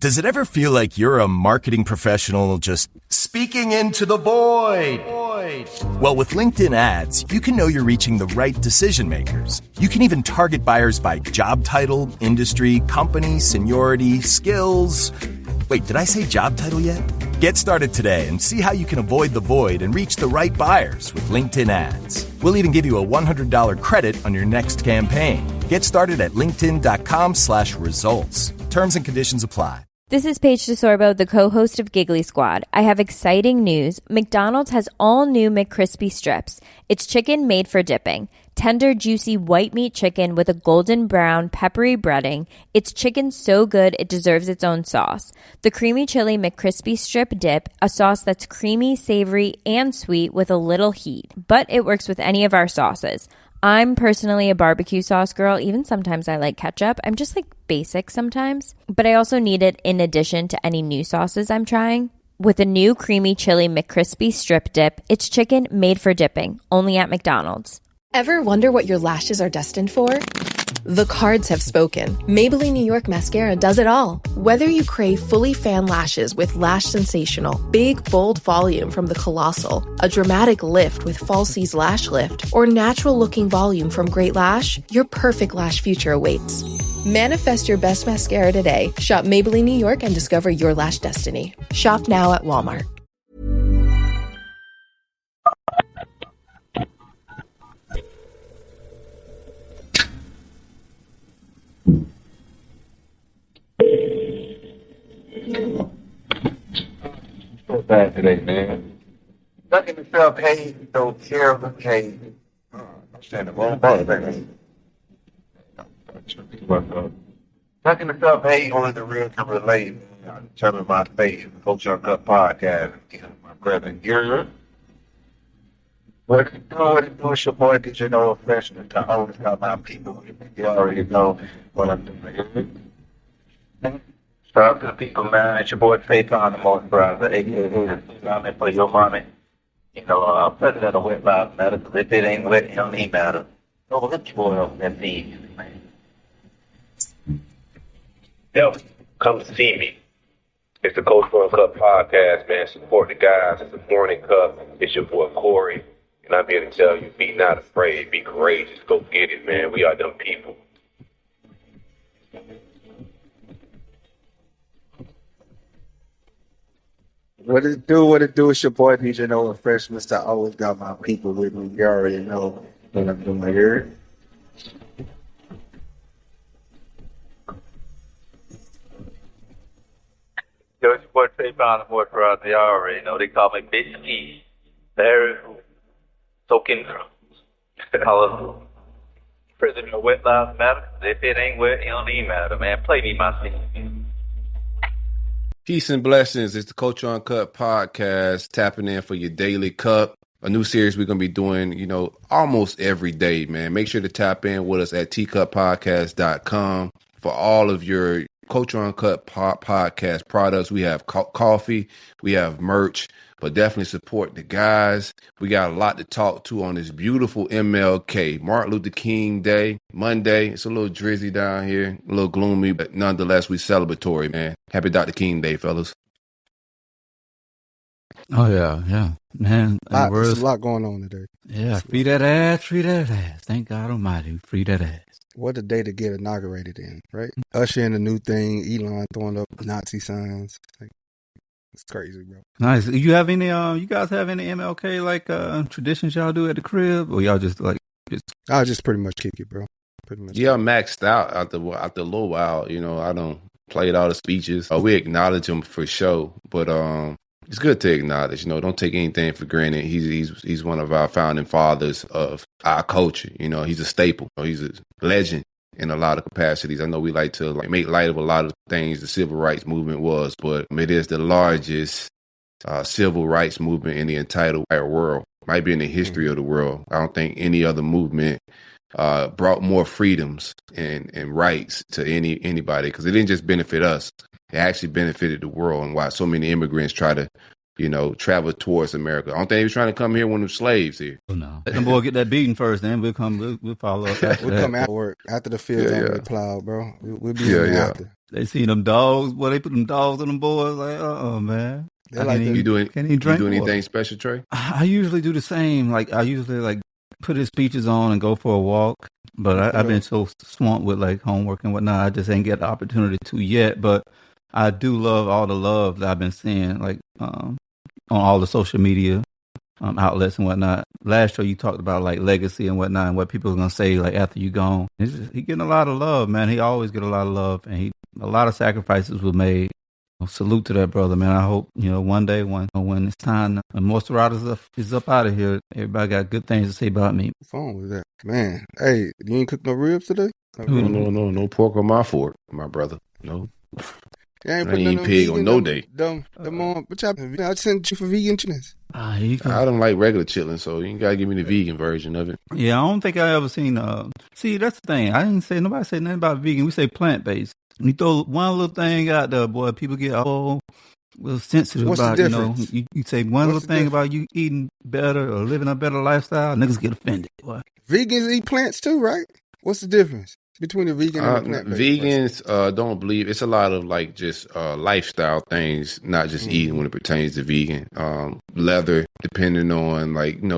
Does it ever feel like you're a marketing professional just speaking into the void? Well, with LinkedIn ads, you can know you're reaching the right decision makers. You can even target buyers by job title, industry, company, seniority, skills. Wait, did I say job title yet? Get started today and see how you can avoid the void and reach the right buyers with LinkedIn ads. We'll even give you a $100 credit on your next campaign. Get started at linkedin.com/results. Terms and conditions apply. This is Paige DeSorbo, the co-host of Giggly Squad. I have exciting news. McDonald's has all new McCrispy strips. It's chicken made for dipping. Tender, juicy white meat chicken with a golden brown, peppery breading. It's chicken so good it deserves its own sauce. The creamy chili McCrispy strip dip, a sauce that's creamy, savory, and sweet with a little heat. But it works with any of our sauces. I'm personally a barbecue sauce girl. Even sometimes I like ketchup. I'm just like basic sometimes. But I also need it in addition to any new sauces I'm trying. With a new creamy chili McCrispy strip dip, it's chicken made for dipping, only at McDonald's. Ever wonder what your lashes are destined for? The cards have spoken. Maybelline New York Mascara does it all. Whether you crave fully fan lashes with Lash Sensational, big, bold volume from the Colossal, a dramatic lift with Falsies Lash Lift, or natural-looking volume from Great Lash, your perfect lash future awaits. Manifest your best mascara today. Shop Maybelline New York and discover your lash destiny. Shop now at Walmart. So bad today, man. Ducking yourself, hey, don't care of the hey. I'm saying the wrong part, man. Ducking yourself, hey, only the real can relate. I determine my fate. Coach Your Gut podcast. My brother here. What it do? It's your boy, DJ No Freshman. I always got my people. You already know what I'm doing here. Shout out to the people, man. It's your boy Faith on the most brother. I'm for your mommy. You know, president of Wet Lives Matter. Because if it ain't wet, it don't even matter. So look your boy up that need, man. Yo, come see me. It's the Coach Run Cup podcast, man. Support the guys. It's the Morning Cup. It's your boy Corey. And I'm here to tell you, be not afraid. Be courageous. Go get it, man. We are them people. What it do? It's your boy DJ No Freshman. I always got my people with me. You already know what I'm doing here. Yo, it's your boy Faith on the board, bro. They already know. They call me Bitch E. Very soaking drums. Hello. President of Wet Lives Matter. If it ain't wet, it don't even matter, man. Play me my scene. Peace and blessings. It's the Culture Uncut podcast, tapping in for your daily cup. A new series we're going to be doing, almost every day, man. Make sure to tap in with us at teacuppodcast.com for all of your Culture Uncut podcast products. We have coffee, we have merch, but definitely support the guys. We got a lot to talk to on this beautiful MLK, Martin Luther King Day, Monday. It's a little drizzy down here, a little gloomy, but nonetheless, we celebratory, man. Happy Dr. King Day, fellas. Oh, yeah, man. There's a lot going on today. Yeah, free that ass. Thank God Almighty, free that ass. What a day to get inaugurated in, right? Usher in a new thing, Elon throwing up Nazi signs. It's crazy, bro. Nice. You have any? You guys have any MLK traditions y'all do at the crib, or y'all just I'll just pretty much kick it, bro. Pretty much. Yeah, maxed out after a little while. I don't play all the speeches. We acknowledge him for sure, but it's good to acknowledge. Don't take anything for granted. He's one of our founding fathers of our culture. He's a staple. He's a legend in a lot of capacities. I know we like to make light of a lot of things the civil rights movement was, but it is the largest civil rights movement in the entire world. Might be in the history of the world. I don't think any other movement brought more freedoms and rights to anybody, because it didn't just benefit us. It actually benefited the world, and why so many immigrants try to travel towards America. I don't think they was trying to come here when they were slaves here. Oh, no. Let them boy get that beating first, then we'll follow up after We'll that. come after work, after the fields already plowed, bro. We'll be in there after. They see them dogs, boy, they put them dogs on them boys, like, man. You do anything water. special, Trey? I usually do the same. Like, I usually, put his speeches on and go for a walk. But I've been so swamped with, homework and whatnot, I just ain't get the opportunity to yet. But I do love all the love that I've been seeing, on all the social media outlets and whatnot. Last show you talked about legacy and whatnot and what people are gonna say after you gone. He getting a lot of love, man. He always get a lot of love, and a lot of sacrifices were made. Salute to that brother, man. I hope one day when it's time, when most riders is up out of here, everybody got good things to say about me. What's wrong with that, man? Hey, you ain't cook no ribs today? No pork on my fork, my brother. No. I ain't eating pig on no day. I sent you for vegan chitlins. I don't like regular chitlins, so you gotta give me the vegan version of it. Yeah, I don't think I ever seen. See, that's the thing. Nobody say nothing about vegan. We say plant based. You throw one little thing out there, boy, people get a little sensitive about it. You say one little thing about you eating better or living a better lifestyle, niggas get offended. Boy. Vegans eat plants too, right? What's the difference between the vegan and the plant-based? Vegans don't believe it's a lot of just lifestyle things, not just eating when it pertains to vegan. Leather, depending on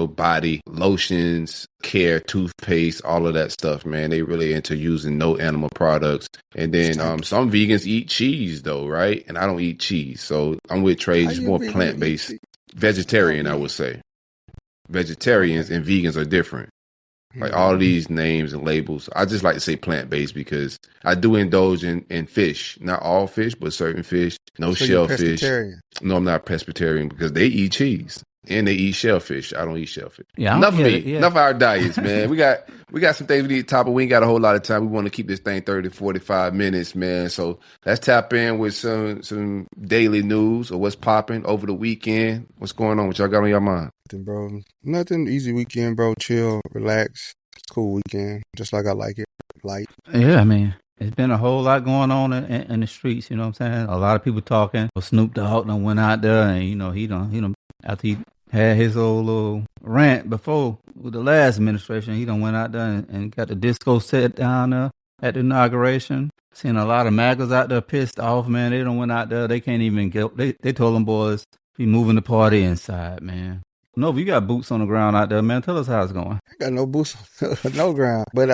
body lotions, care, toothpaste, all of that stuff, man. They really into using no animal products. And then some vegans eat cheese though, right? And I don't eat cheese, so I'm with Trey. Just more plant-based, vegetarian, I would say. Vegetarians and vegans are different. All of these names and labels, I just like to say plant-based because I do indulge in fish. Not all fish, but certain fish. No shellfish. No, I'm not pescatarian because they eat cheese and they eat shellfish. I don't eat shellfish. Yeah, enough of me. Yeah. Enough of our diets, man. We got some things we need to top, but we ain't got a whole lot of time. We want to keep this thing 30 to 45 minutes, man. So let's tap in with some daily news or what's popping over the weekend. What's going on? What y'all got on your mind? Bro, nothing. Easy weekend, bro. Chill, relax. It's a cool weekend, just like I like it. Light. Yeah, man. It's been a whole lot going on in the streets. You know what I'm saying? A lot of people talking. Snoop Dogg done went out there, and he done after he had his old little rant before with the last administration, he done went out there and got the disco set down there at the inauguration. Seen a lot of MAGAs out there pissed off, man. They done went out there. They can't even get. They told them boys be moving the party inside, man. No, you got boots on the ground out there, man. Tell us how it's going. I got no boots on no ground, but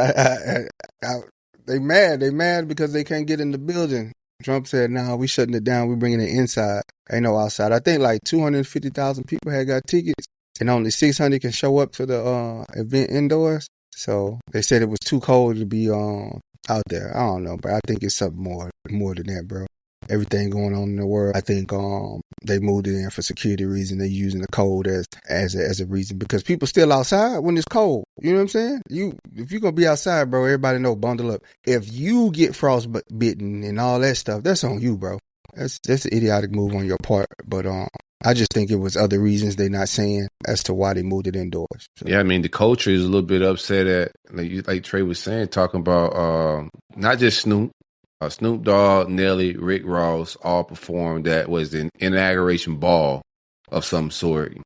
they mad. They mad because they can't get in the building. Trump said, "Nah, we shutting it down. We bringing it inside. Ain't no outside." I think 250,000 people had got tickets, and only 600 can show up to the event indoors. So they said it was too cold to be out there. I don't know, but I think it's something more than that, bro. Everything going on in the world, I think they moved it in for security reasons. They're using the cold as a reason because people still outside when it's cold. You know what I'm saying? If you're gonna be outside, bro, everybody know bundle up. If you get frostbitten and all that stuff, that's on you, bro. That's an idiotic move on your part. But I just think it was other reasons they're not saying as to why they moved it indoors. So. Yeah, I mean the culture is a little bit upset at like Trey was saying, talking about not just Snoop. Snoop Dogg, Nelly, Rick Ross all performed. That was an inauguration ball of some sort.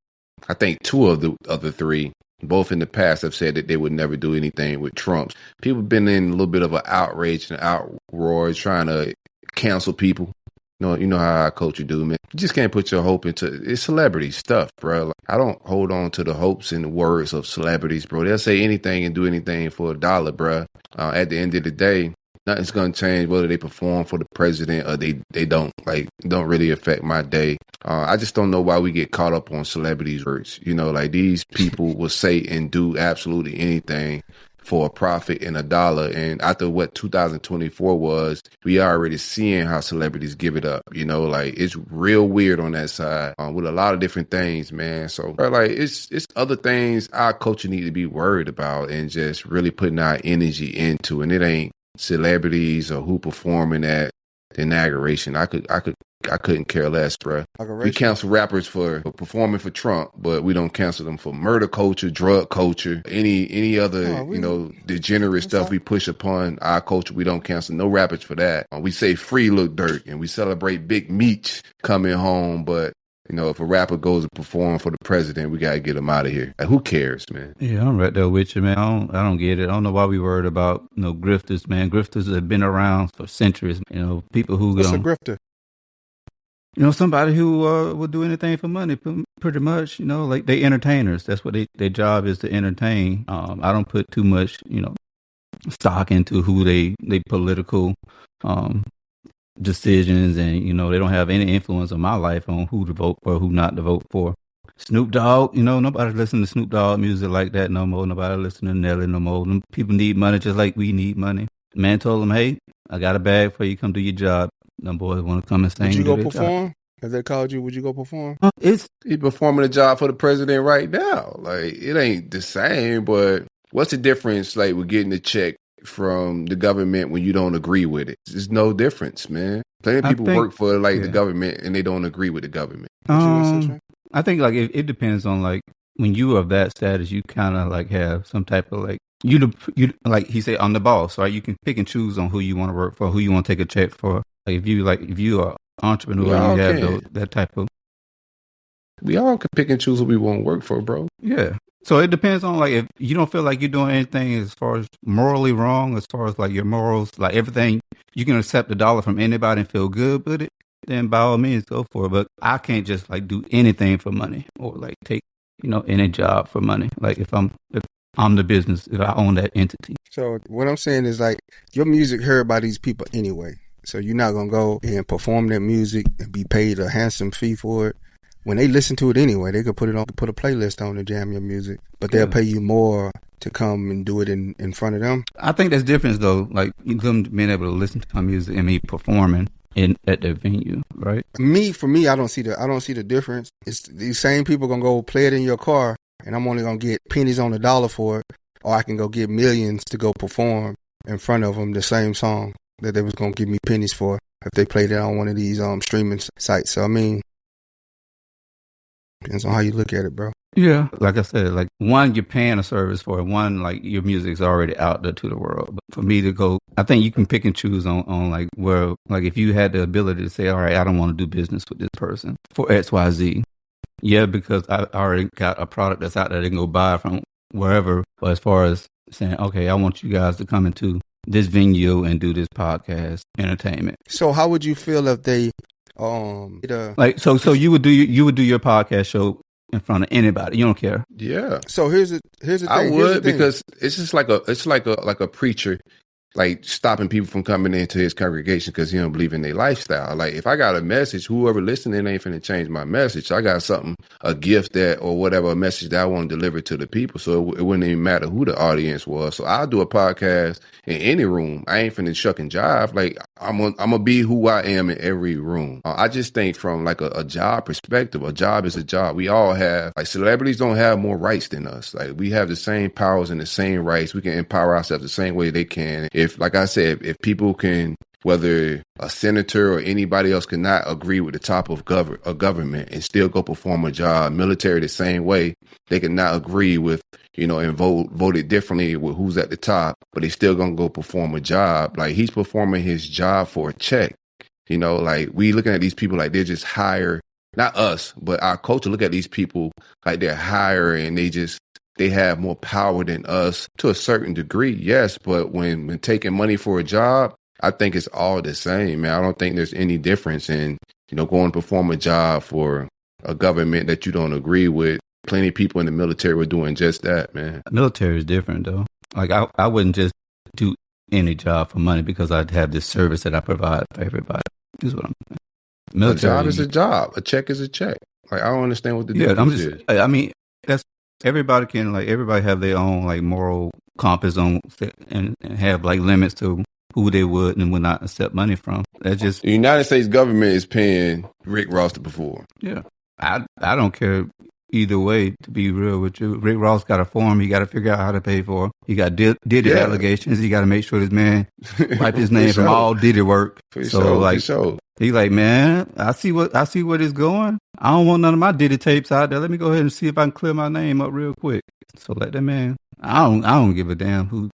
I think two of the three, both in the past, have said that they would never do anything with Trump. People have been in a little bit of an outrage and outroar trying to cancel people. You know how our culture do, man. You just can't put your hope into it's celebrity stuff, bro. I don't hold on to the hopes and the words of celebrities, bro. They'll say anything and do anything for $1, bro. At the end of the day, nothing's going to change whether they perform for the president or they don't. Don't really affect my day. I just don't know why we get caught up on celebrities' words. These people will say and do absolutely anything for a profit and $1. And after what 2024 was, we are already seeing how celebrities give it up. It's real weird on that side with a lot of different things, man. So, it's other things our culture need to be worried about and just really putting our energy into. And it ain't celebrities or who performing at the inauguration. I couldn't care less, bro. We cancel rappers for performing for Trump, but we don't cancel them for murder culture, drug culture, any other degenerate stuff we push upon our culture. We don't cancel no rappers for that. We say free Lil Durk and we celebrate Big Meech coming home, but If a rapper goes to perform for the president, we gotta get him out of here. Like, who cares, man? Yeah, I'm right there with you, man. I don't get it. I don't know why we worried about grifters, man. Grifters have been around for centuries. People who What's a grifter? Somebody who will do anything for money, pretty much. Like they entertainers. That's what their job is, to entertain. I don't put too much, stock into who they political decisions, and they don't have any influence on my life on who to vote for, who not to vote for. Snoop Dogg, nobody listen to Snoop Dogg music like that no more. Nobody listen to Nelly no more. Them people need money just like we need money. The man told them, "Hey, I got a bag for you. Come do your job." Them boys want to come and sing. Would you go perform? If they called you, would you go perform? He's performing a job for the president right now. Like, it ain't the same, but what's the difference, like, with getting a check from the government when you don't agree with it? There's no difference, man. Plenty of people work for the government and they don't agree with the government. I think like it depends on, like, when you are of that status, you kind of like have some type of like you like he said, I'm the boss, right? You can pick and choose on who you want to work for, who you want to take a check for. Like if you are entrepreneur, you have that type of. We all can pick and choose who we want to work for, bro. Yeah. So it depends on, like, if you don't feel like you're doing anything as far as morally wrong, as far as like your morals, like everything, you can accept $1 from anybody and feel good with it, then by all means go for it. But I can't just like do anything for money or like take, any job for money. Like if I'm the business, if I own that entity. So what I'm saying is, like, your music heard by these people anyway. So you're not going to go and perform that music and be paid a handsome fee for it. When they listen to it anyway, they could put a playlist on to jam your music, but they'll pay you more to come and do it in front of them. I think that's different though, like them being able to listen to my music and me performing at the venue, right? For me, I don't see the difference. It's these same people gonna go play it in your car, and I'm only gonna get pennies on the dollar for it, or I can go get millions to go perform in front of them the same song that they was gonna give me pennies for if they played it on one of these streaming sites. So I mean, depends on how you look at it, bro. Yeah. Like I said, like, one, you're paying a service for it. One, like, your music's already out there to the world. But for me to go, I think you can pick and choose on like where, like, if you had the ability to say, all right, I don't want to do business with this person for XYZ. Yeah, because I already got a product that's out there they can go buy from wherever. But as far as saying, okay, I want you guys to come into this venue and do this podcast entertainment. So how would you feel if they like so you would do your podcast show in front of anybody? You don't care? Yeah. So here's the thing. I would, because it's just like a preacher, like, stopping people from coming into his congregation because he don't believe in their lifestyle. Like, if I got a message, whoever listening ain't finna change my message. I got something, a gift that, or whatever, a message that I want to deliver to the people. So it wouldn't even matter who the audience was. So I'll do a podcast in any room. I ain't finna shuck and jive. Like, I'm gonna be who I am in every room. I just think from like a job perspective, a job is a job. We all have, like, celebrities don't have more rights than us. Like, we have the same powers and the same rights. We can empower ourselves the same way they can. If, like I said, if people can, whether a senator or anybody else cannot agree with the top of a government and still go perform a job, military the same way, they cannot agree with, and voted differently with who's at the top, but they still gonna go perform a job. Like, he's performing his job for a check. Like, we looking at these people like they're just higher, not us, but our culture look at these people like they're higher and they have more power than us to a certain degree, yes. But when taking money for a job, I think it's all the same, man. I don't think there's any difference in, going to perform a job for a government that you don't agree with. Plenty of people in the military were doing just that, man. Military is different, though. Like, I wouldn't just do any job for money because I'd have this service that I provide for everybody. This is what I'm saying. Military, a job is a job. A check is a check. Like, I don't understand what the difference is. I mean, that's everybody have their own, like, moral compass on and have, like, limits to who they would and would not accept money from. That's just the United States government is paying Rick Ross to perform. Yeah, I don't care either way. To be real with you, Rick Ross got a form. He got to figure out how to pay for. He got Diddy allegations. He got to make sure this man wipe his name from all Diddy work. He like, man, I see what it's going. I don't want none of my Diddy tapes out there. Let me go ahead and see if I can clear my name up real quick. So let that man. I don't give a damn who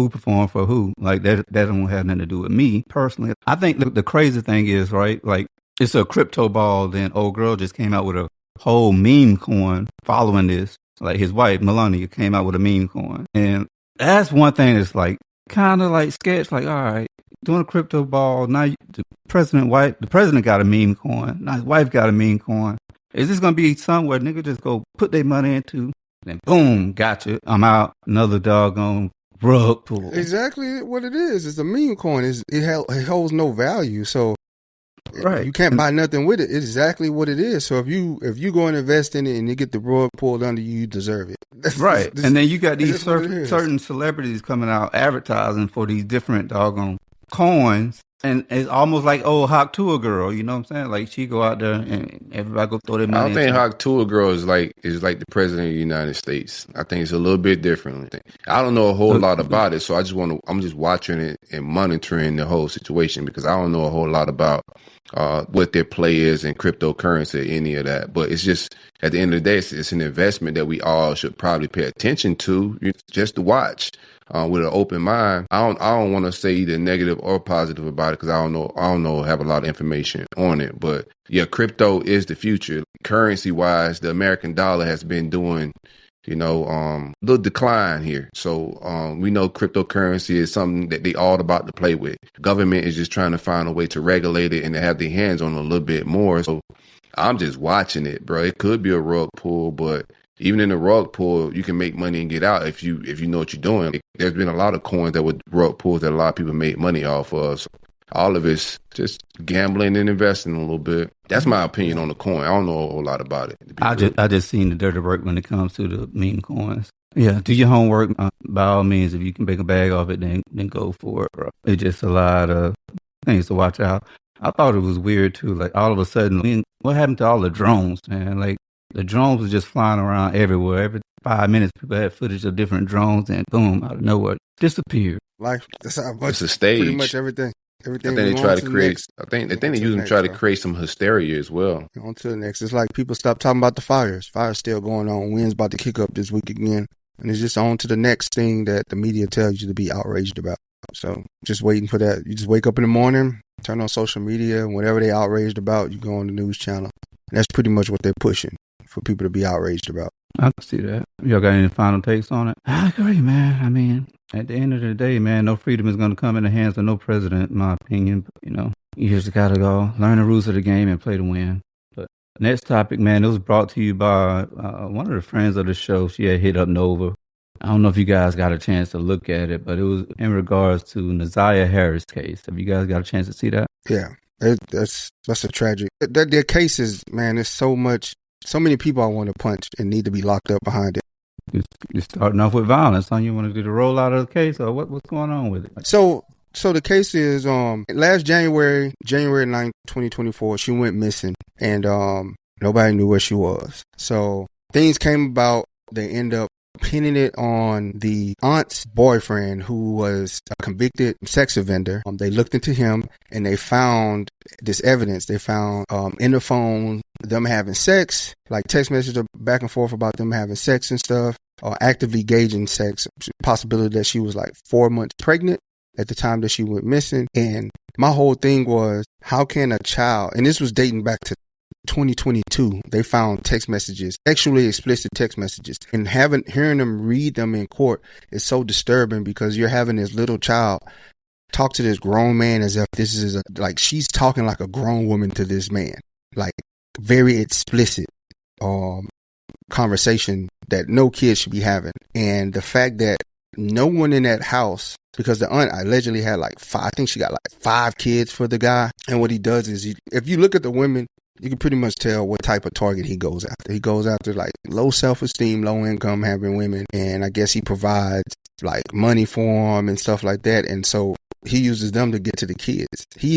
performed for who. Like, that don't have nothing to do with me personally. I think the crazy thing is, right, like, it's a crypto ball. Then old girl just came out with a whole meme coin following this. Like his wife Melania came out with a meme coin, and that's one thing that's like kind of like sketch. Like, all right, doing a crypto ball now. The president got a meme coin. Now his wife got a meme coin. Is this gonna be somewhere nigga just go put their money into, and boom, gotcha, I'm out. Another doggone rug pull. Exactly what it is. It's a meme coin. It holds no value. So right, you can't buy nothing with it. It's exactly what it is. So if you go and invest in it and you get the rug pulled under you, you deserve it. Right. And then you got these certain celebrities coming out advertising for these different doggone coins. And it's almost like old Hawk Tour girl, you know what I'm saying? Like she go out there and everybody go throw their money. I don't think Hawk Tour girl is like the president of the United States. I think it's a little bit different. I don't know a whole lot about it, so I'm just watching it and monitoring the whole situation because I don't know a whole lot about what their play is in cryptocurrency, any of that. But it's just at the end of the day, it's an investment that we all should probably pay attention to, just to watch. With an open mind. I don't want to say either negative or positive about it because I don't know have a lot of information on it. But yeah, crypto is the future. Currency wise, the American dollar has been doing, little decline here. So we know cryptocurrency is something that they all about to play with. Government is just trying to find a way to regulate it and to have their hands on it a little bit more. So I'm just watching it, bro. It could be a rug pull, but even in the rug pull, you can make money and get out if you know what you're doing. There's been a lot of coins that were rug pulls that a lot of people made money off of. So all of it's just gambling and investing a little bit. That's my opinion on the coin. I don't know a whole lot about it. I just seen the dirty work when it comes to the meme coins. Yeah, do your homework by all means. If you can make a bag off it, then go for it, bro. It's just a lot of things to watch out. I thought it was weird too. Like all of a sudden, what happened to all the drones, man? Like the drones were just flying around everywhere. Every 5 minutes, people had footage of different drones, and boom, out of nowhere, disappeared. Like that's how it's a stage. Pretty much everything. I think they try to create. I think they use them to try to create some hysteria as well. On to the next. It's like people stop talking about the fires. Fire's still going on. Wind's about to kick up this week again, and it's just on to the next thing that the media tells you to be outraged about. So just waiting for that. You just wake up in the morning, turn on social media, and whatever they outraged about, you go on the news channel. And that's pretty much what they're pushing for people to be outraged about. I can see that. Y'all got any final takes on it? I agree, man. I mean, at the end of the day, man, no freedom is going to come in the hands of no president, in my opinion. But, you just got to go learn the rules of the game and play to win. But next topic, man, it was brought to you by one of the friends of the show. She had hit up Nova. I don't know if you guys got a chance to look at it, but it was in regards to Naziah Harris case. Have you guys got a chance to see that? Yeah, that's a tragic. Their cases, man, there's so many people I want to punch and need to be locked up behind it. You're starting off with violence, huh? You want to do the rollout of the case, or what's going on with it? So the case is last January 9th, 2024, she went missing, and nobody knew where she was. So things came about. They end up pinning it on the aunt's boyfriend, who was a convicted sex offender. They looked into him and they found this evidence. They found in the phone them having sex, like text messages back and forth about them having sex and stuff, or actively gauging sex. Possibility that she was like 4 months pregnant at the time that she went missing. And my whole thing was, how can a child, and this was dating back to 2022, they found text messages, sexually explicit text messages, and hearing them read them in court is so disturbing because you're having this little child talk to this grown man as if this is like she's talking like a grown woman to this man, like very explicit conversation that no kid should be having. And the fact that no one in that house, because the aunt allegedly had like five, I think she got like 5 kids for the guy. And what he does is, if you look at the women, you can pretty much tell what type of target he goes after. He goes after like low self-esteem, low income having women. And I guess he provides like money for them and stuff like that. And so he uses them to get to the kids. He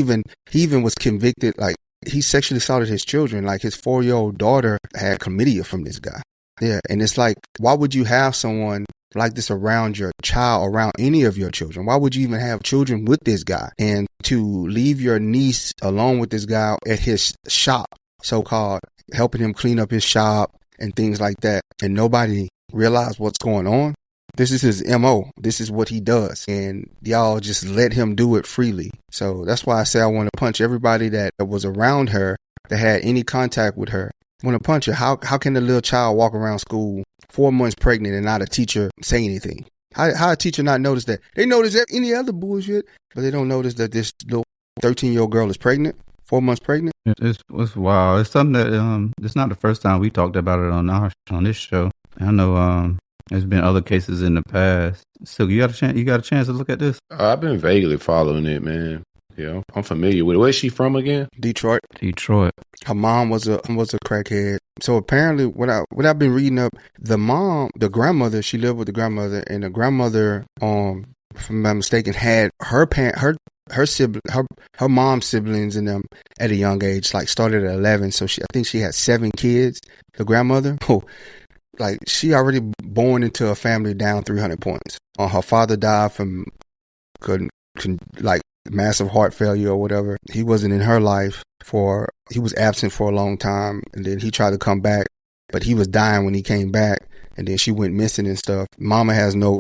even was convicted, like he sexually assaulted his children. Like his 4-year-old daughter had chlamydia from this guy. Yeah. And it's like, why would you have someone like this around your child, around any of your children? Why would you even have children with this guy? And to leave your niece alone with this guy at his shop, so-called, helping him clean up his shop and things like that, and nobody realize what's going on. This is his MO. This is what he does. And y'all just let him do it freely. So that's why I say I want to punch everybody that was around her, that had any contact with her. I want to punch her. How can a little child walk around school 4 months pregnant and not a teacher say anything? How a teacher not notice that? They notice any other bullshit, but they don't notice that this little 13-year-old girl is pregnant, 4 months pregnant. It's wild. It's something that it's not the first time we talked about it on this show. I know there's been other cases in the past. So you got a chance to look at this? I've been vaguely following it, man. Yeah, I'm familiar with it. Where's she from again? Detroit. Her mom was a crackhead. So apparently, what I've been reading up, the grandmother, she lived with the grandmother, and the grandmother, if I'm not mistaken, had her mom's siblings in them at a young age, like started at 11. So I think she had 7 kids. The grandmother, like she already born into a family down 300 points. Her father died from massive heart failure or whatever. He wasn't in her life he was absent for a long time, and then he tried to come back, but he was dying when he came back, and then she went missing and stuff. Mama has no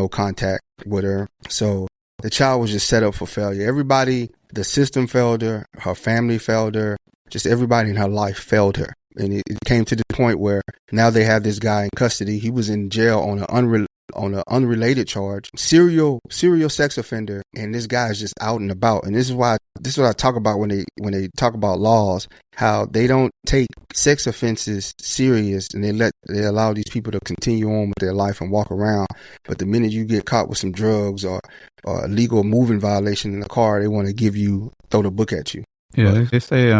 contact with her. So the child was just set up for failure. Everybody, the system failed her, her family failed her, just everybody in her life failed her. And it came to the point where now they have this guy in custody. He was in jail on an unrelated charge, serial sex offender, and this guy is just out and about. And this is what I talk about when they talk about laws, how they don't take sex offenses serious, and they allow these people to continue on with their life and walk around. But the minute you get caught with some drugs or a legal moving violation in the car, they want to throw the book at you. Yeah, they say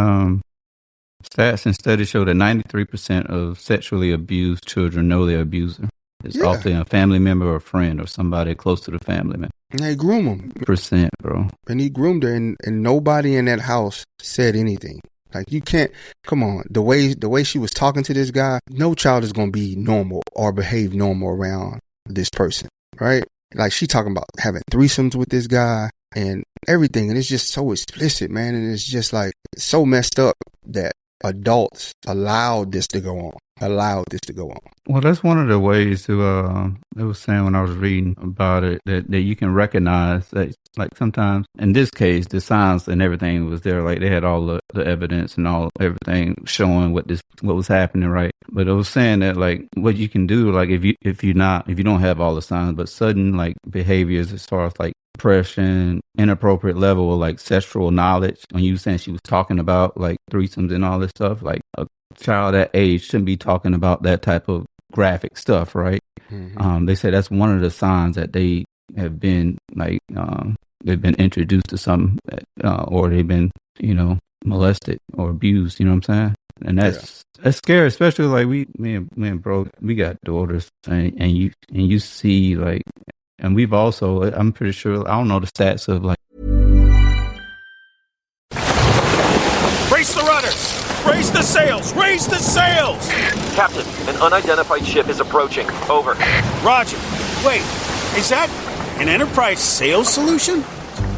stats and studies show that 93% of sexually abused children know their abuser. It's often a family member or a friend or somebody close to the family, man. And they groom them. %, bro. And he groomed her, and nobody in that house said anything. Like, you can't, come on, the way she was talking to this guy, no child is going to be normal or behave normal around this person, right? Like, she talking about having threesomes with this guy and everything, and it's just so explicit, man, and it's just like so messed up that adults allowed this to go on. Well, that's one of the ways to, it was saying when I was reading about it, that you can recognize that, like, sometimes, in this case, the signs and everything was there. Like, they had all the evidence and everything showing what was happening, right? But it was saying that, like, what you can do, like, if you don't have all the signs, but sudden, like, behaviors as far as, like, depression, inappropriate level of, like, sexual knowledge, when you were saying she was talking about, like, threesomes and all this stuff, like, a child that age shouldn't be talking about that type of graphic stuff, right? Mm-hmm. They say that's one of the signs that they have been, like, they've been introduced to something, or they've been, molested or abused, you know what I'm saying? And that's scary, especially, like, me and bro, we got daughters, and you see, like, and we've also, I'm pretty sure, I don't know the stats of, like, raise the rudders! Raise the sails! Raise the sails! Captain, an unidentified ship is approaching. Over. Roger. Wait, is that an enterprise sales solution?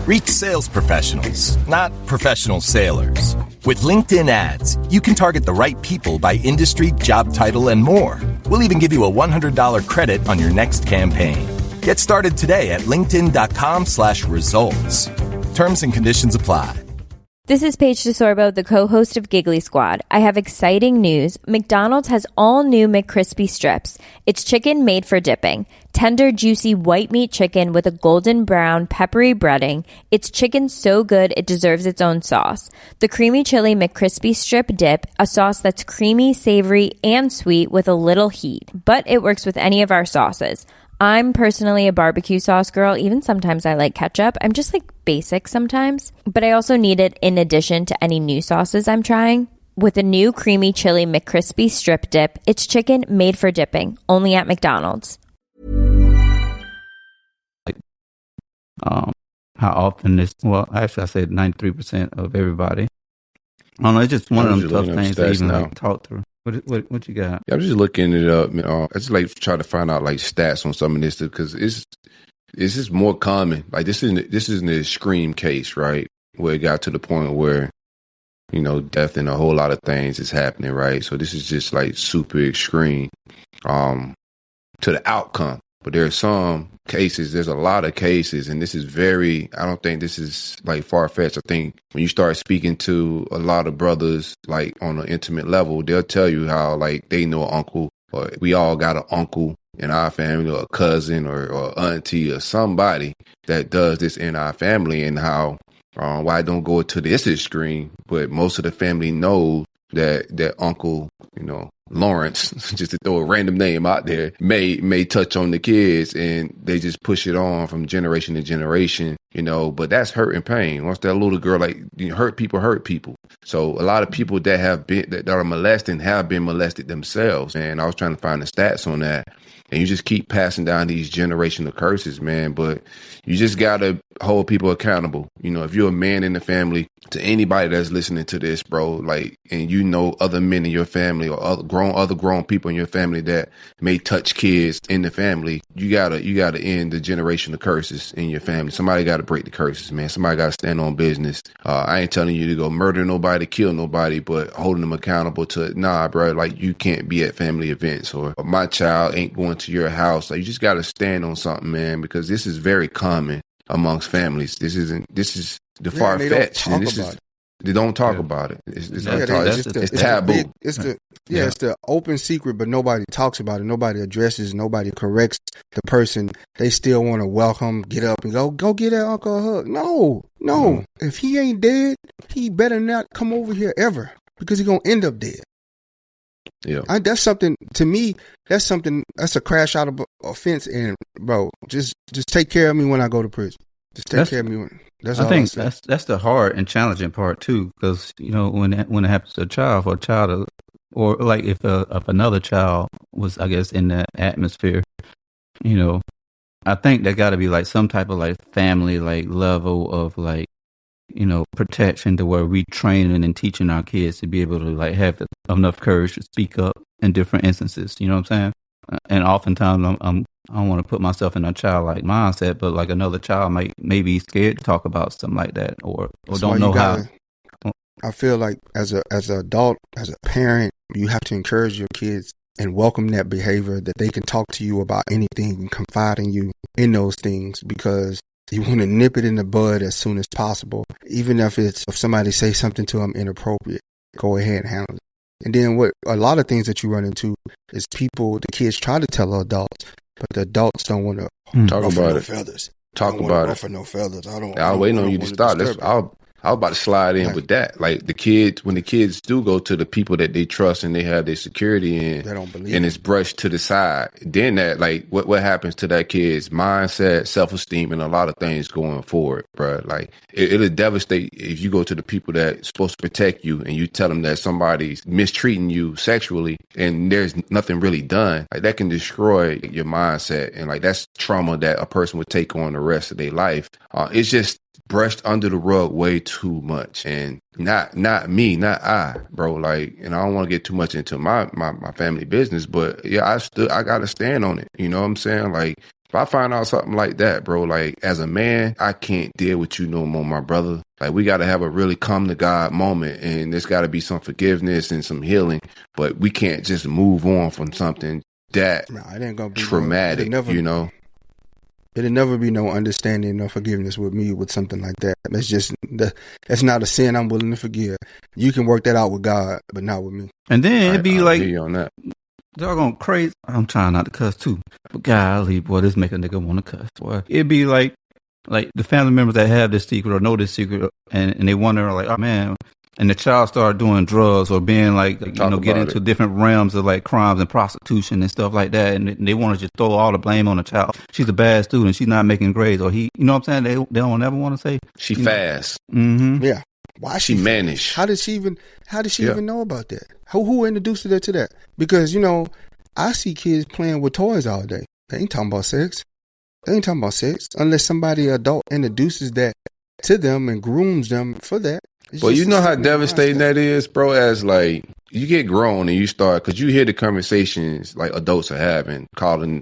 Reach sales professionals, not professional sailors. With LinkedIn ads, you can target the right people by industry, job title, and more. We'll even give you a $100 credit on your next campaign. Get started today at linkedin.com/results. Terms and conditions apply. This is Paige DeSorbo, the co-host of Giggly Squad. I have exciting news. McDonald's has all new McCrispy strips. It's chicken made for dipping. Tender, juicy white meat chicken with a golden brown, peppery breading. It's chicken so good it deserves its own sauce. The creamy chili McCrispy strip dip, a sauce that's creamy, savory, and sweet with a little heat. But it works with any of our sauces. I'm personally a barbecue sauce girl. Even sometimes I like ketchup. I'm just like basic sometimes. But I also need it in addition to any new sauces I'm trying. With a new creamy chili McCrispy strip dip, it's chicken made for dipping, only at McDonald's. Like, how often this, well, actually I said 93% of everybody. I don't know, it's just one of them tough things to even like talk through. What you got? Yeah, I'm just looking it up. I just like try to find out like stats on some of this because it's just more common. Like this isn't a extreme case, right? Where it got to the point where death and a whole lot of things is happening, right? So this is just like super extreme to the outcome. But there are some cases, there's a lot of cases, and this is I don't think this is like far-fetched. I think when you start speaking to a lot of brothers, like on an intimate level, they'll tell you how like they know an uncle, or we all got an uncle in our family, or a cousin or auntie or somebody that does this in our family, and how why don't go to this extreme, but most of the family knows that uncle, Lawrence, just to throw a random name out there, may touch on the kids, and they just push it on from generation to generation, but that's hurt and pain. Once that little girl, hurt people. So a lot of people that are molesting have been molested themselves. And I was trying to find the stats on that. And you just keep passing down these generational curses, man. But you just got to hold people accountable. If you're a man in the family, to anybody that's listening to this, bro, and other men in your family or other grown people in your family that may touch kids in the family, you gotta end the generational curses in your family. Somebody got to break the curses, man. Somebody got to stand on business. I ain't telling you to go murder nobody, kill nobody, but holding them accountable to, nah, bro, you can't be at family events, or my child ain't going to your house. You just got to stand on something, man, because this is very common amongst families. This is the far-fetched. They don't talk about it. It's taboo. It's the open secret, but nobody talks about it. Nobody addresses. Nobody corrects the person. They still want to welcome, get up and go get that uncle a hug. No. If he ain't dead, he better not come over here ever, because he gonna end up dead. Yeah, that's something to me. That's a crash out of offense. And bro, just take care of me when I go to prison. Just take care of me. I think that's the hard and challenging part too, because when it happens to a child, or like if another child was, I guess, in that atmosphere, I think there got to be like some type of family level of protection, to where we training and teaching our kids to be able to have enough courage to speak up in different instances. You know what I'm saying? And oftentimes I don't want to put myself in a childlike mindset, but another child may be scared to talk about something like that, or don't know how. I feel like as an adult, as a parent, you have to encourage your kids and welcome that behavior, that they can talk to you about anything and confide in you in those things, because you want to nip it in the bud as soon as possible. Even if somebody says something to them inappropriate, go ahead and handle it. And then a lot of things that you run into is the kids try to tell adults, but the adults don't want to talk about it. Feathers. Talk about it. For no feathers. I was waiting on you to start. I was about to slide in with that. When the kids do go to the people that they trust and they have their security in, they don't believe and it's brushed to the side, then that, what happens to that kid's mindset, self-esteem, and a lot of things going forward, bro. It'll devastate if you go to the people that's supposed to protect you and you tell them that somebody's mistreating you sexually and there's nothing really done. That can destroy your mindset, and that's trauma that a person would take on the rest of their life. It's just brushed under the rug way too much, and not I, bro. And I don't want to get too much into my family business, but yeah, I gotta stand on it. You know what I'm saying? If I find out something like that, bro, as a man, I can't deal with you no more, my brother. We got to have a really come to God moment, and there's got to be some forgiveness and some healing, but we can't just move on from something that it ain't gonna be traumatic, It'll never be no understanding or forgiveness with me with something like that. That's not a sin I'm willing to forgive. You can work that out with God, but not with me. And then it'd be on that. Doggone crazy. I'm trying not to cuss too, but golly, boy, this make a nigga want to cuss. Boy, it'd be like the family members that have this secret or know this secret, and they wonder oh man. And the child started doing drugs or being get into different realms of crimes and prostitution and stuff like that. And they want to just throw all the blame on the child. She's a bad student. She's not making grades, or he, you know what I'm saying? They don't ever want to say she fast. Mm-hmm. Yeah. Why she managed? How did she even know about that? Who introduced her to that? Because, I see kids playing with toys all day. They ain't talking about sex. Unless somebody adult introduces that to them and grooms them for that. Well, you know how devastating that is, bro, as you get grown and you start, because you hear the conversations like adults are having, calling,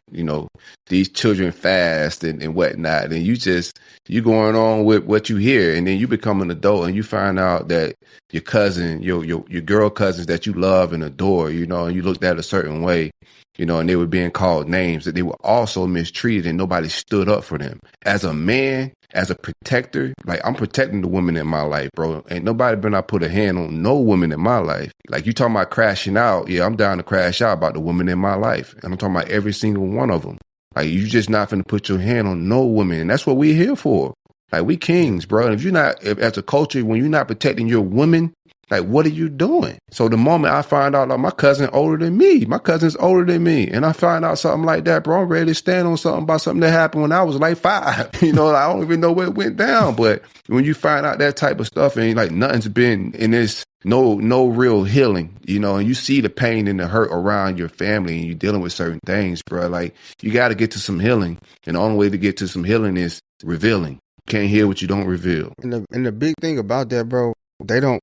these children fast and whatnot. And you going on with what you hear. And then you become an adult and you find out that your cousin, your girl cousins that you love and adore, and you looked at a certain way, and they were being called names, that they were also mistreated and nobody stood up for them. As a man, as a protector, like, I'm protecting the women in my life, bro. Ain't nobody been I put a hand on no woman in my life. Like, you talking about crashing out. Yeah, I'm down to crash out about the women in my life. And I'm talking about every single one of them. Like, you just not finna put your hand on no woman. And that's what we're here for. Like, we kings, bro. And as a culture, when you're not protecting your women, like, what are you doing? So the moment I find out, like, my cousin's older than me, and I find out something like that, bro, I'm ready to stand on something about something that happened when I was like 5. I don't even know where it went down. But when you find out that type of stuff and like nothing's been in this, no real healing, and you see the pain and the hurt around your family and you're dealing with certain things, bro, like, you got to get to some healing. And the only way to get to some healing is revealing. Can't heal what you don't reveal. And the big thing about that, bro, they don't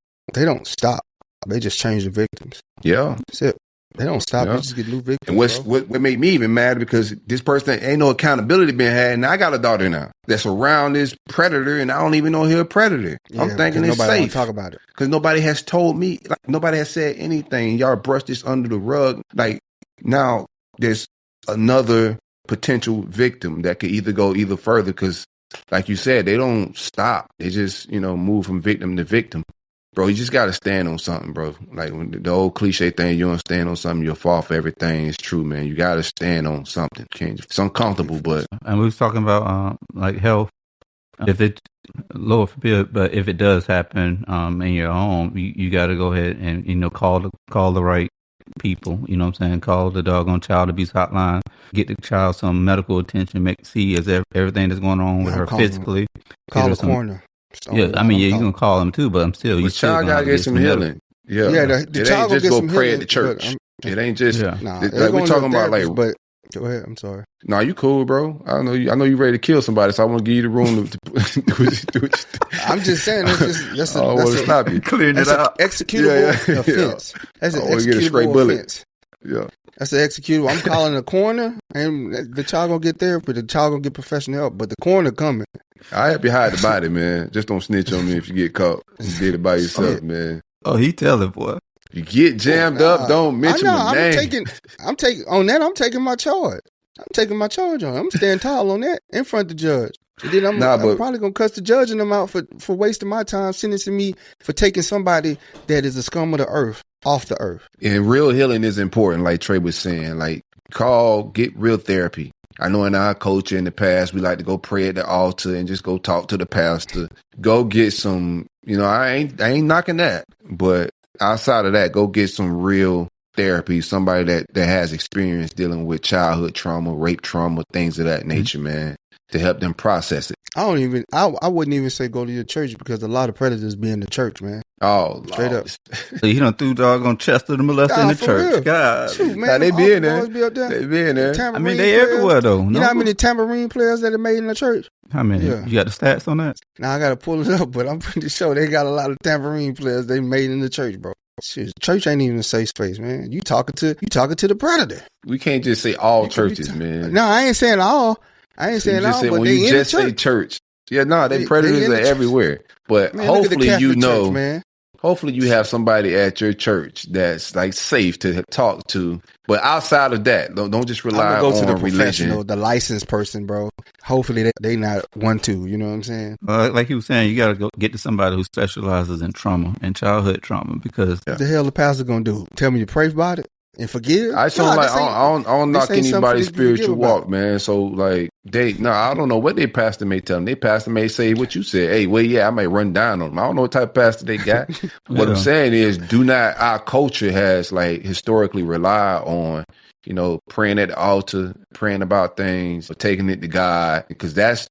stop. They just change the victims. Yeah. That's it. They don't stop. They just get new victims. And what made me even mad, because this person ain't no accountability being had. And I got a daughter now that's around this predator, and I don't even know he's a predator. Yeah, I'm thinking it's nobody safe. Talk about it. Because nobody has told me. Like, nobody has said anything. Y'all brushed this under the rug. Like, now there's another potential victim that could either go either further, because, like you said, they don't stop. They just, move from victim to victim. Bro, you just got to stand on something, bro. Like, when the old cliche thing, you don't stand on something, you'll fall for everything, is true, man. You got to stand on something. It's uncomfortable, but. And we was talking about, like, health. If it, Lord forbid, but if it does happen in your home, you got to go ahead and, call the right people, you know what I'm saying? Call the doggone child abuse hotline, get the child some medical attention, see everything that's going on with her physically. Call the coroner. Yeah, I mean, you can call them too, but I'm still. The child gotta get some healing. Yeah, the child ain't just go pray at the church. It ain't just. Nah, like, we're talking about like. But go ahead. I'm sorry. Nah, you cool, bro. I know you ready to kill somebody, so I want to give you the room to do it. I'm just saying. That's I want to stop you. Clearing it out. Executable offense. That's an executable offense. Yeah. That's an executable. I'm calling the coroner, and the child gonna get therapy. The child gonna get professional help, but the coroner coming. I help you hide the body, man. Just don't snitch on me if you get caught. You did it by yourself, man. Oh, he telling, boy. If you get jammed up, don't mention my name. I'm taking my charge. I'm taking my charge on. I'm staying tall on that in front of the judge. And then I'm probably gonna cuss the judge and them out for wasting my time, sentencing me for taking somebody that is a scum of the earth off the earth. And real healing is important, like Trey was saying. Like, get real therapy. I know in our culture in the past, we like to go pray at the altar and just go talk to the pastor. Go get some, I ain't knocking that. But outside of that, go get some real therapy. Somebody that has experience dealing with childhood trauma, rape trauma, things of that nature, man, to help them process it. I wouldn't even say go to your church, because a lot of predators be in the church, man. Oh, straight up. So you done threw doggone Chester the molester in the church. Real. God. Shoot, man. Now, they be in there. They be in there. I mean, they everywhere, though. You know how many tambourine players that are made in the church? How many? Yeah. You got the stats on that? Now, I got to pull it up, but I'm pretty sure they got a lot of tambourine players they made in the church, bro. Shit, church ain't even a safe space, man. You talking to the predator. We can't just say all churches, man. No, I ain't saying all. I ain't saying all, but they in the church. Say church. Yeah, no, they predators are everywhere. But man, hopefully church, hopefully you have somebody at your church that's like safe to talk to. But outside of that, don't just rely on religion. Go to the professional, the licensed person, bro. Hopefully they not 1-2. You know what I'm saying? Like he was saying, you got to go get to somebody who specializes in trauma and childhood trauma, because what the hell the pastor gonna do? Tell me to pray about it and forgive? I don't knock anybody's spiritual walk, man. So like I don't know what their pastor may tell them. Their pastor may say what you said. Hey, well, yeah, I might run down on them. I don't know what type of pastor they got. What I'm saying is, our culture has like historically relied on, praying at the altar, praying about things, or taking it to God, because that's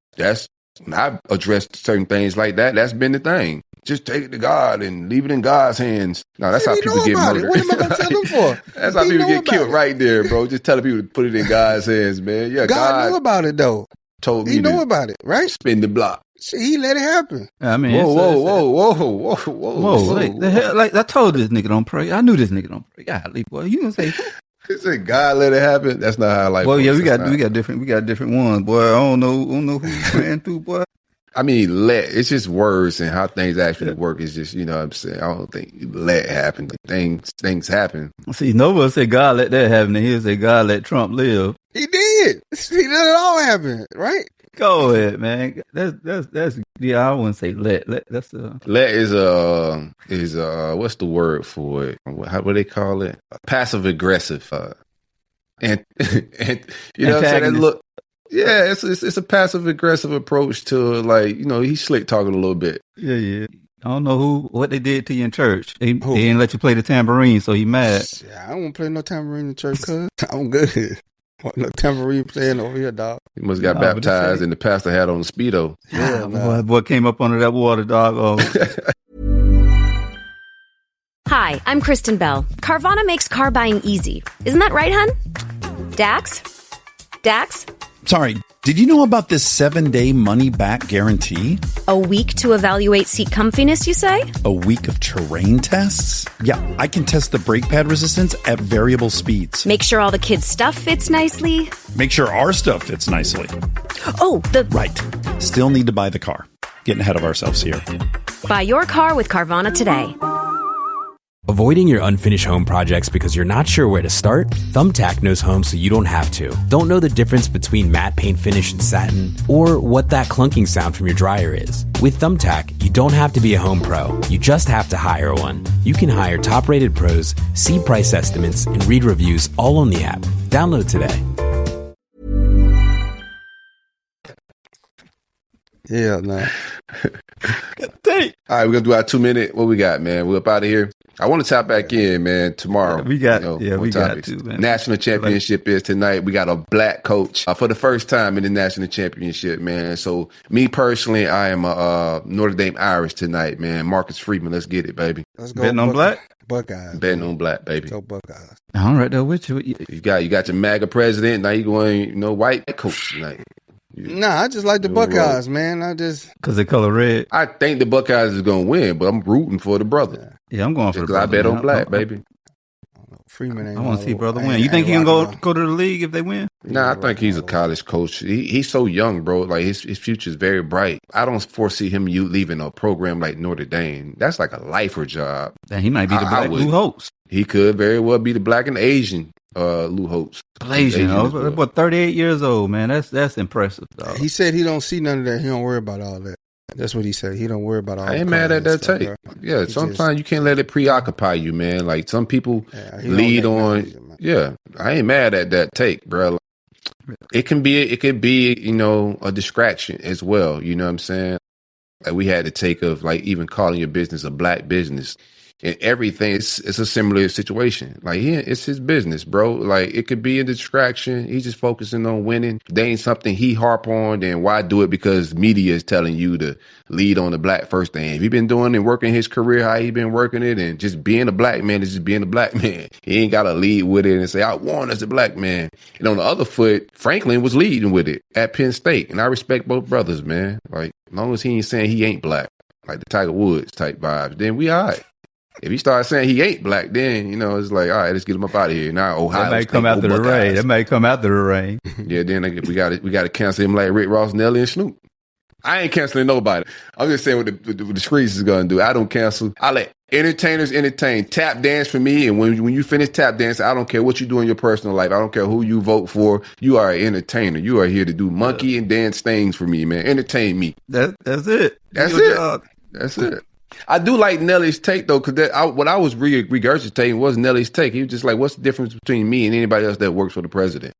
I've addressed certain things like that. That's been the thing. Just take it to God and leave it in God's hands. No, that's how people get murdered. What am I going to tell them for? That's how people get killed right there, bro. Just telling people to put it in God's hands, man. Yeah, God knew about it, though. Told me he know about it, right? Spin the block. Shit, he let it happen. I mean, whoa. Like, the hell, like I told this nigga don't pray. I knew this nigga don't pray. Golly, boy, you gonna say? He said, "God let it happen." That's not how life. Well, yeah, we got different ones, boy. I don't know who you praying to, boy. I mean, it's just words and how things actually work. It's just, you know what I'm saying? I don't think let happen. Things happen. See, Nova said God let that happen, and he'll say God let Trump live. He did. He let it all happen, right? Go ahead, man. That's yeah. I wouldn't say let. That's let is what's the word for it? What do they call it? Passive aggressive. And you know what I'm saying? That look. Yeah, it's a passive aggressive approach to, like, you know, he's slick talking a little bit. Yeah. I don't know what they did to you in church. They didn't let you play the tambourine, so he mad. Yeah, I don't want to play no tambourine in church, cuz I'm good. No tambourine playing over here, dog. He must got baptized and the pastor had on a Speedo. Yeah, boy came up under that water, dog. Oh. Hi, I'm Kristen Bell. Carvana makes car buying easy. Isn't that right, hun? Dax? Sorry, did you know about this 7-day money-back guarantee? A week to evaluate seat comfiness, you say? A week of terrain tests? Yeah, I can test the brake pad resistance at variable speeds. Make sure all the kids' stuff fits nicely. Make sure our stuff fits nicely. Oh, Right. Still need to buy the car. Getting ahead of ourselves here. Buy your car with Carvana today. Avoiding your unfinished home projects because you're not sure where to start? Thumbtack knows homes so you don't have to. Don't know the difference between matte paint finish and satin? Or what that clunking sound from your dryer is? With Thumbtack, you don't have to be a home pro. You just have to hire one. You can hire top-rated pros, see price estimates, and read reviews all on the app. Download today. Yeah, nah. All right, we're gonna do our 2-minute. What we got, man? We're up out of here. I want to tap back in, man, tomorrow. We got to, man. National championship is tonight. We got a black coach for the first time in the national championship, man. So me personally, I am a Notre Dame Irish tonight, man. Marcus Freeman, let's get it, baby. Let's go. Betting on black? Buckeyes. Betting on black, baby. Go Buckeyes. All right, though, with you. You got your MAGA president. Now you going, white coach tonight. Nah, I just like the Buckeyes, man. Because they color red. I think the Buckeyes is going to win, but I'm rooting for the brother. Yeah, I'm going for the brother. I bet on black, baby. Freeman ain't I want to see brother win. You think he can go to the league if they win? Nah, I think he's a college coach. He's so young, bro. Like his future is very bright. I don't foresee him leaving a program like Notre Dame. That's like a lifer job. And he might be the black Lou Holtz. He could very well be the black and Asian Lou Holtz. Asian, well. 38 years old, man. That's impressive, dog. He said he don't see none of that. He don't worry about all that. That's what he said. He don't worry about all that. I ain't mad at that tape. Yeah, sometimes you can't let it preoccupy you, man. Like some people lead on. Yeah, I ain't mad at that take, bro. It could be, a distraction as well. You know what I'm saying? Like we had the take of like even calling your business a black business. And everything, it's a similar situation. Like it's his business, bro. Like it could be a distraction. He's just focusing on winning. They ain't something he harp on. Then why do it? Because media is telling you to lead on the black first thing. If he been doing and working his career, how he been working it, and just being a black man is just being a black man. He ain't got to lead with it and say, I won as a black man. And on the other foot, Franklin was leading with it at Penn State. And I respect both brothers, man. Like as long as he ain't saying he ain't black, like the Tiger Woods type vibes, then we all right. If he starts saying he ain't black, then, it's like, all right, let's get him up out of here. Now, Ohio That might come after the rain. That might come after the rain. Yeah, then we got to cancel him like Rick Ross, Nelly, and Snoop. I ain't canceling nobody. I'm just saying what the streets is going to do. I don't cancel. I let entertainers entertain. Tap dance for me, and when you finish tap dance, I don't care what you do in your personal life. I don't care who you vote for. You are an entertainer. You are here to do monkey and dance things for me, man. Entertain me. That's it. That's it. That's it. I do like Nelly's take, though, because what I was regurgitating was Nelly's take. He was just like, what's the difference between me and anybody else that works for the president?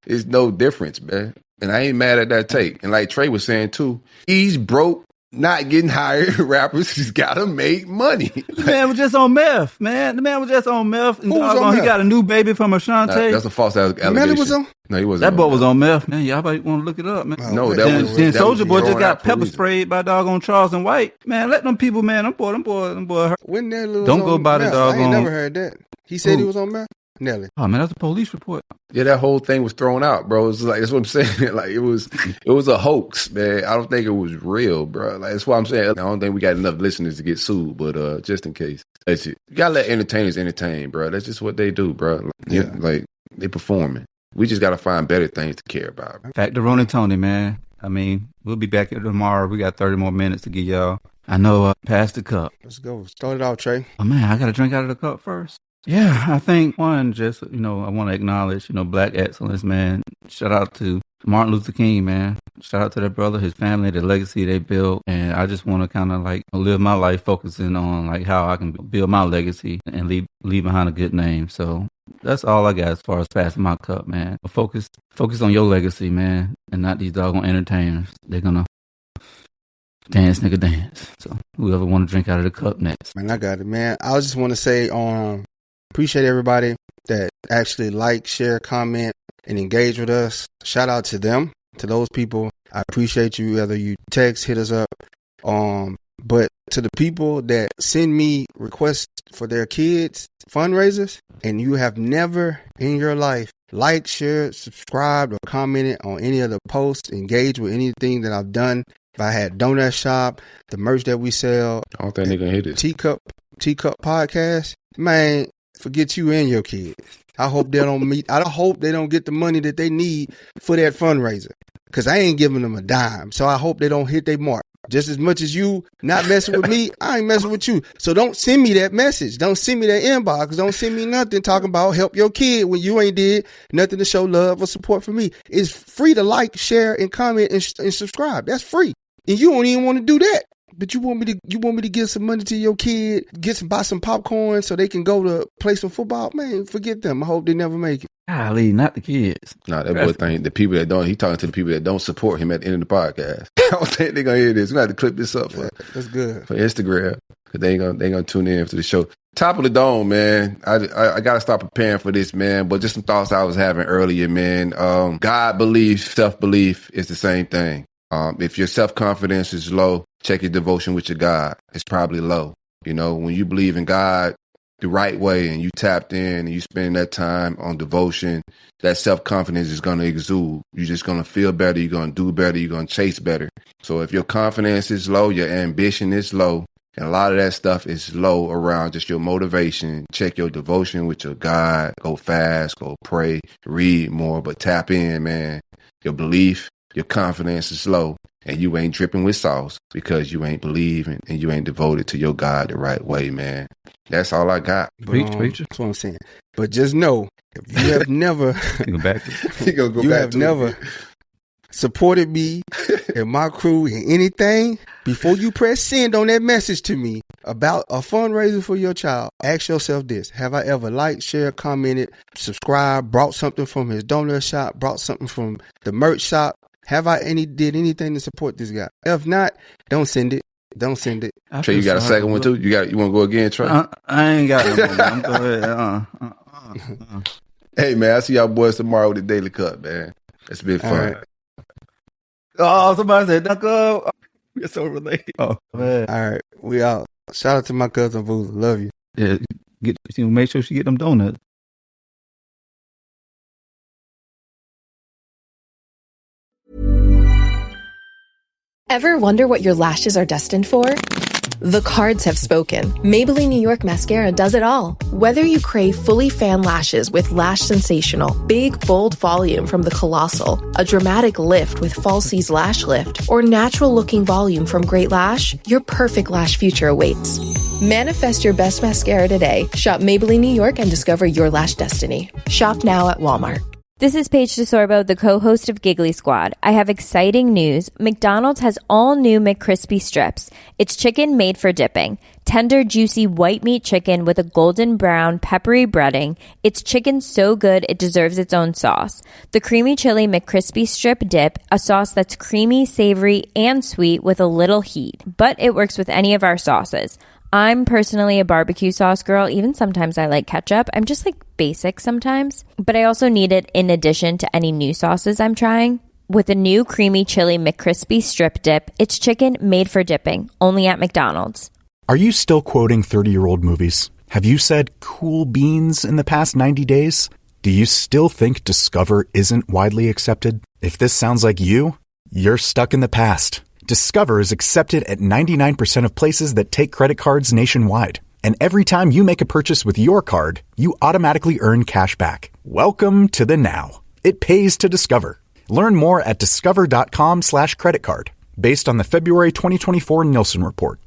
It's no difference, man. And I ain't mad at that take. And like Trey was saying, too, he's broke, not getting hired rappers. He's got to make money. The man was just on meth, man. The man was just on meth. And he got a new baby from Ashanti. That's a false allegation. Melly was on? No, he wasn't. That boy was on meth, man. Y'all might want to look it up, man. No, then Soulja Boy just got pepper sprayed by doggone Charles and White. Man, let them people, man. Them boy. When that little don't go by the doggone. I ain't never heard that. He said he was on meth. Nelly. Oh man, that's a police report. Yeah, that whole thing was thrown out, bro. It's like, that's what I'm saying. Like, it was a hoax, man. I don't think it was real, bro. Like, that's why I'm saying I don't think we got enough listeners to get sued, but just in case. That's it. You gotta let entertainers entertain, bro. That's just what they do, bro. Like, they performing. We just gotta find better things to care about. Back to Ron and Tony, man. I mean, we'll be back here tomorrow. We got 30 more minutes to give y'all. I know, pass the cup. Let's go. Start it off, Trey. Oh man, I got to drink out of the cup first. Yeah, I think one, just, I want to acknowledge, Black excellence, man. Shout out to Martin Luther King, man. Shout out to that brother, his family, the legacy they built. And I just want to kind of like live my life focusing on like how I can build my legacy and leave behind a good name. So that's all I got as far as passing my cup, man. But focus on your legacy, man, and not these doggone entertainers. They're going to dance, nigga, dance. So whoever want to drink out of the cup next. Man, I got it, man. I just want to say, appreciate everybody that actually like, share, comment, and engage with us. Shout out to them, to those people. I appreciate you, whether you text, hit us up. But to the people that send me requests for their kids' fundraisers, and you have never in your life liked, shared, subscribed, or commented on any of the posts, engaged with anything that I've done. If I had Donut Shop, the merch that we sell, I don't think they're gonna hit it. Teacup podcast, man, forget you and your kids. I hope they don't get the money that they need for that fundraiser, because I ain't giving them a dime. So I hope they don't hit their mark. Just as much as you not messing with me, I ain't messing with you. So don't send me that message. Don't send me that inbox. Don't send me nothing talking about help your kid when you ain't did nothing to show love or support for me. It's free to like, share, and comment and subscribe. That's free. And you don't even want to do that. But you want me to give some money to your kid, buy some popcorn so they can go to play some football? Man, forget them. I hope they never make it. Golly, not the kids. Nah, that boy think the people that don't, he talking to the people that don't support him at the end of the podcast. I don't think they're going to hear this. We're going to have to clip this up that's good. For Instagram, because they ain't going to tune in to the show. Top of the dome, man. I got to start preparing for this, man. But just some thoughts I was having earlier, man. God belief, self-belief is the same thing. If your self-confidence is low, check your devotion with your God. It's probably low. When you believe in God the right way and you tapped in and you spend that time on devotion, that self-confidence is going to exude. You're just going to feel better. You're going to do better. You're going to chase better. So if your confidence is low, your ambition is low, and a lot of that stuff is low around just your motivation, check your devotion with your God. Go fast, go pray, read more, but tap in, man. Your belief, your confidence is low, and you ain't dripping with sauce because you ain't believing and you ain't devoted to your God the right way, man. That's all I got. That's what I'm saying. But just know, if you have never, never supported me and my crew in anything, before you press send on that message to me about a fundraiser for your child, ask yourself this: have I ever liked, shared, commented, subscribed, brought something from his donut shop, brought something from the merch shop? Have I did anything to support this guy? If not, don't send it. Don't send it. Trey, you got a second one too? You want to go again, Trey? I ain't got no more. I'm going. Hey man, I see y'all boys tomorrow with the Daily Cup, man. It's been fun. Right. Oh, somebody said knuckle. We're so related. Oh man. All right, we out. Shout out to my cousin Booza. Love you. Yeah, make sure she get them donuts. Ever wonder what your lashes are destined for? The cards have spoken. Maybelline New York Mascara does it all. Whether you crave fully fan lashes with Lash Sensational, big, bold volume from the Colossal, a dramatic lift with Falsies Lash Lift, or natural-looking volume from Great Lash, your perfect lash future awaits. Manifest your best mascara today. Shop Maybelline New York and discover your lash destiny. Shop now at Walmart. This is Paige DeSorbo, the co-host of Giggly Squad. I have exciting news. McDonald's has all new McCrispy strips. It's chicken made for dipping. Tender, juicy white meat chicken with a golden brown, peppery breading. It's chicken so good it deserves its own sauce. The creamy chili McCrispy strip dip, a sauce that's creamy, savory, and sweet with a little heat. But it works with any of our sauces. I'm personally a barbecue sauce girl. Even sometimes I like ketchup. I'm just like basic sometimes. But I also need it in addition to any new sauces I'm trying. With a new creamy chili McCrispy strip dip, it's chicken made for dipping, only at McDonald's. Are you still quoting 30-year-old movies? Have you said cool beans in the past 90 days? Do you still think Discover isn't widely accepted? If this sounds like you, you're stuck in the past. Discover is accepted at 99% of places that take credit cards nationwide. And every time you make a purchase with your card, you automatically earn cash back. Welcome to the now. It pays to Discover. Learn more at discover.com/creditcard. Based on the February 2024 Nielsen report.